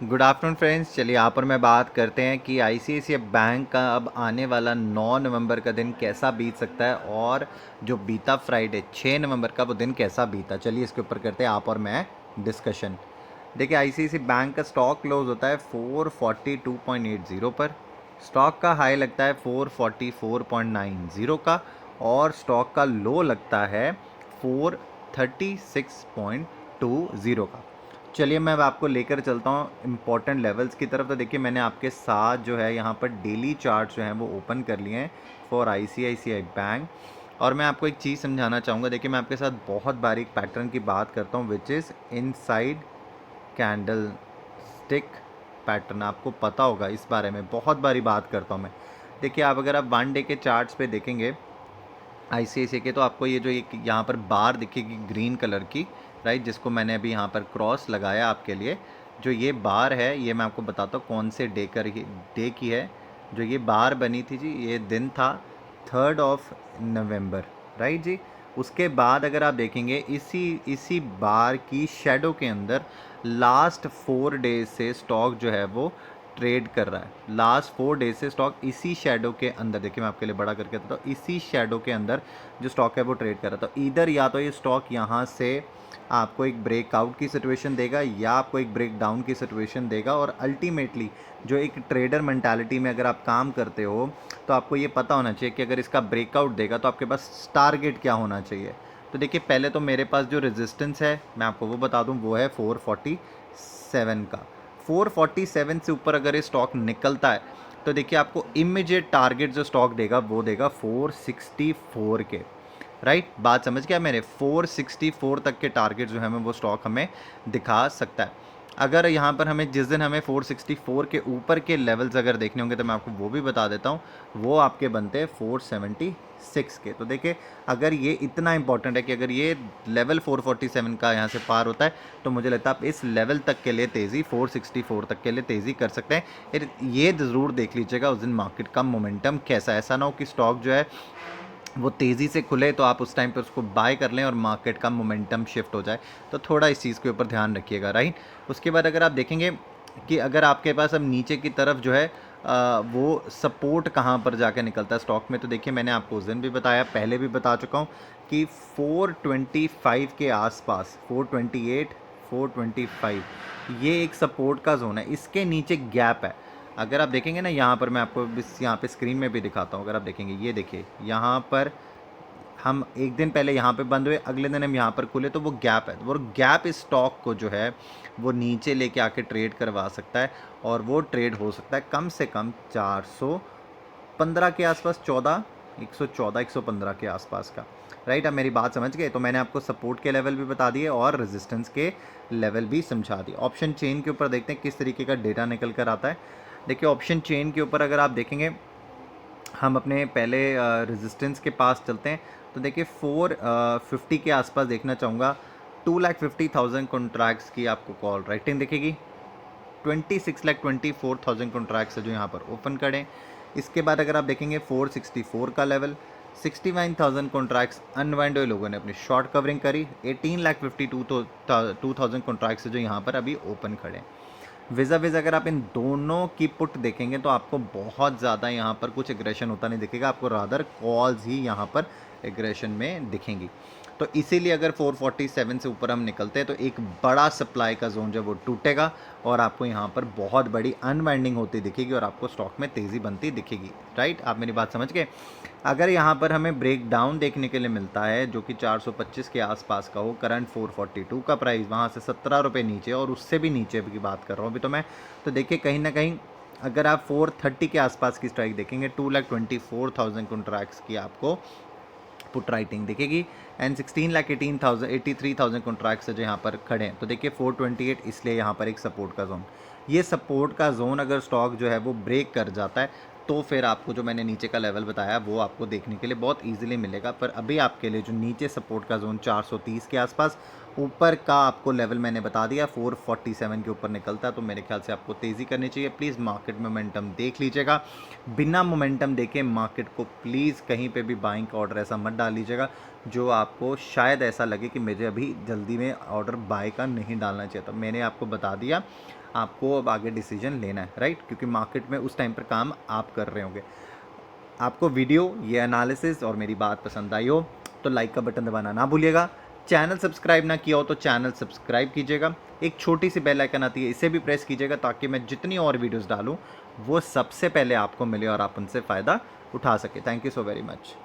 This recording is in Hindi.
Good afternoon friends. चलिए यहाँ पर मैं बात करते हैं कि आईसीआईसीआई बैंक का अब आने वाला 9 नवंबर का दिन कैसा बीत सकता है और जो बीता फ्राइडे 6 नवंबर का वो दिन कैसा बीता। चलिए इसके ऊपर करते हैं आप और मैं डिस्कशन। देखिए आईसीआईसीआई बैंक का स्टॉक क्लोज होता है 442.80 पर। स्टॉक का हाई लगता है 444.90 का और स्टॉक का लो लगता है 436.20 का। चलिए मैं अब आपको लेकर चलता हूँ इम्पॉर्टेंट लेवल्स की तरफ। तो देखिए मैंने आपके साथ जो है यहाँ पर डेली चार्ट जो हैं वो ओपन कर लिए हैं फॉर आईसीआईसीआई बैंक। और मैं आपको एक चीज़ समझाना चाहूँगा। देखिए मैं आपके साथ बहुत बारीक पैटर्न की बात करता हूँ which is inside candle stick pattern. आपको पता होगा इस बारे में, बहुत बारी बात करता हूँ मैं। देखिए आप अगर आप 1 डे के चार्ट्स पे देखेंगे आईसीआईसीआई के, तो आपको ये जो एक यहाँ पर बार दिखेगी ग्रीन कलर की, राइट, जिसको मैंने अभी यहाँ पर क्रॉस लगाया आपके लिए। जो ये बार है ये मैं आपको बताता हूँ कौन से डे की है। जो ये बार बनी थी जी, ये दिन था 3 नवंबर, राइट जी। उसके बाद अगर आप देखेंगे इसी इसी बार की शेडो के अंदर लास्ट 4 डेज से स्टॉक जो है वो ट्रेड कर रहा है। लास्ट 4 डेज से स्टॉक इसी शेडो के अंदर, देखिए मैं आपके लिए बड़ा करके देता हूँ, इसी शेडो के अंदर जो स्टॉक है वो ट्रेड कर रहा था। इधर या तो ये स्टॉक यहाँ से आपको एक ब्रेकआउट की सिचुएशन देगा या आपको एक ब्रेक डाउन की सिचुएशन देगा। और अल्टीमेटली जो एक ट्रेडर मेंटालिटी में अगर आप काम करते हो तो आपको ये पता होना चाहिए कि अगर इसका ब्रेकआउट देगा तो आपके पास टारगेट क्या होना चाहिए। तो देखिए पहले तो मेरे पास जो रेजिस्टेंस है मैं आपको वो बता दूं, वो है 447 का। 447 से ऊपर अगर ये स्टॉक निकलता है तो देखिए आपको इमीडिएट टारगेट जो स्टॉक देगा वो देगा 464 के, राइट। बात समझ गया मेरे, 464 तक के टारगेट जो है हमें वो स्टॉक हमें दिखा सकता है। अगर यहाँ पर हमें जिस दिन हमें 464 के ऊपर के लेवल्स अगर देखने होंगे तो मैं आपको वो भी बता देता हूँ, वो आपके बनते हैं 476 के। तो देखिए अगर ये इतना इंपॉर्टेंट है कि अगर ये लेवल 447 का यहाँ से पार होता है तो मुझे लगता है आप इस लेवल तक के लिए तेज़ी 464 तक के लिए तेज़ी कर सकते हैं। ये ज़रूर देख लीजिएगा उस दिन मार्केट का मोमेंटम कैसा है। ऐसा ना हो कि स्टॉक जो है वो तेज़ी से खुले तो आप उस टाइम पर उसको बाय कर लें और मार्केट का मोमेंटम शिफ्ट हो जाए। तो थोड़ा इस चीज़ के ऊपर ध्यान रखिएगा, राइट। उसके बाद अगर आप देखेंगे कि अगर आपके पास अब नीचे की तरफ जो है वो सपोर्ट कहाँ पर जाके निकलता है स्टॉक में, तो देखिए मैंने आपको उस दिन भी बताया, पहले भी बता चुका हूँ कि 425 के आसपास, 428 425 ये एक सपोर्ट का जोन है। इसके नीचे गैप है। अगर आप देखेंगे ना यहाँ पर, मैं आपको इस यहाँ पे स्क्रीन में भी दिखाता हूँ। अगर आप देखेंगे ये देखिए यहाँ पर हम एक दिन पहले यहाँ पे बंद हुए, अगले दिन हम यहाँ पर खुले, तो वो गैप है। वो गैप इस स्टॉक को जो है वो नीचे लेके आके ट्रेड करवा सकता है और वो ट्रेड हो सकता है कम से कम 415 के आसपास, 114 115 के आसपास का, राइट। अब मेरी बात समझ गए। तो मैंने आपको सपोर्ट के लेवल भी बता दिए और रेजिस्टेंस के लेवल भी समझा दिए। ऑप्शन चेन के ऊपर देखते हैं किस तरीके का डेटा निकल कर आता है। देखिए ऑप्शन चेन के ऊपर अगर आप देखेंगे, हम अपने पहले रेजिस्टेंस के पास चलते हैं। तो देखिए 450 के आसपास देखना चाहूँगा। 2,50,000 कॉन्ट्रैक्ट्स की आपको कॉल राइटिंग दिखेगी। 26,24,000 कॉन्ट्रैक्ट्स है जो यहाँ पर ओपन करें। इसके बाद अगर आप देखेंगे 464 का लेवल, 69,000 कॉन्ट्रैक्ट्स अनवाइंड हुए लोगों ने अपनी शॉर्ट कवरिंग करी। 18,52,000 कॉन्ट्रैक्ट्स है जो यहाँ पर अभी ओपन खड़े हैं। विज़ा विज़ अगर आप इन दोनों की पुट देखेंगे तो आपको बहुत ज़्यादा यहाँ पर कुछ एग्रेशन होता नहीं दिखेगा, आपको रादर कॉल्स ही यहाँ पर एग्रेशन में दिखेंगी। तो इसीलिए अगर 447 से ऊपर हम निकलते हैं तो एक बड़ा सप्लाई का जोन जो वो टूटेगा और आपको यहाँ पर बहुत बड़ी अनवाइंडिंग होती दिखेगी और आपको स्टॉक में तेज़ी बनती दिखेगी, राइट। आप मेरी बात समझ गए। अगर यहाँ पर हमें ब्रेक डाउन देखने के लिए मिलता है जो कि 425 के आसपास का हो, करंट 442 का प्राइस, वहाँ से 17 रुपये नीचे और उससे भी नीचे की बात कर रहा हूँ अभी तो मैं। तो देखिए कहीं ना कहीं अगर आप 430 के आसपास की स्ट्राइक देखेंगे, 2,24,000 कॉन्ट्रैक्ट्स की आपको पुट राइटिंग दिखेगी एंड 16,83,000 कॉन्ट्रैक्ट्स है जो यहाँ पर खड़े हैं। तो देखिए 428 इसलिए यहाँ पर एक सपोर्ट का जोन, ये सपोर्ट का जोन अगर स्टॉक जो है वो ब्रेक कर जाता है तो फिर आपको जो मैंने नीचे का लेवल बताया वो आपको देखने के लिए बहुत इजीली मिलेगा। पर अभी आपके लिए जो नीचे सपोर्ट का जोन 430 के आसपास ऊपर का आपको लेवल मैंने बता दिया 447 के ऊपर निकलता है, तो मेरे ख्याल से आपको तेज़ी करनी चाहिए। प्लीज़ मार्केट मोमेंटम देख लीजिएगा, बिना मोमेंटम देखे मार्केट को प्लीज़ कहीं पे भी बाइंग का ऑर्डर ऐसा मत डाल लीजिएगा जो आपको शायद ऐसा लगे कि मुझे अभी जल्दी में ऑर्डर बाय का नहीं डालना चाहिए। तो मैंने आपको बता दिया, आपको अब आगे डिसीजन लेना है, राइट, क्योंकि मार्केट में उस टाइम पर काम आप कर रहे होंगे। आपको वीडियो, ये एनालिसिस और मेरी बात पसंद आई हो तो लाइक का बटन दबाना ना भूलिएगा। चैनल सब्सक्राइब ना किया हो तो चैनल सब्सक्राइब कीजिएगा। एक छोटी सी बेल आइकन आती है, इसे भी प्रेस कीजिएगा ताकि मैं जितनी और वीडियोस डालूं वो सबसे पहले आपको मिले और आप उनसे फ़ायदा उठा सके। Thank you so very much.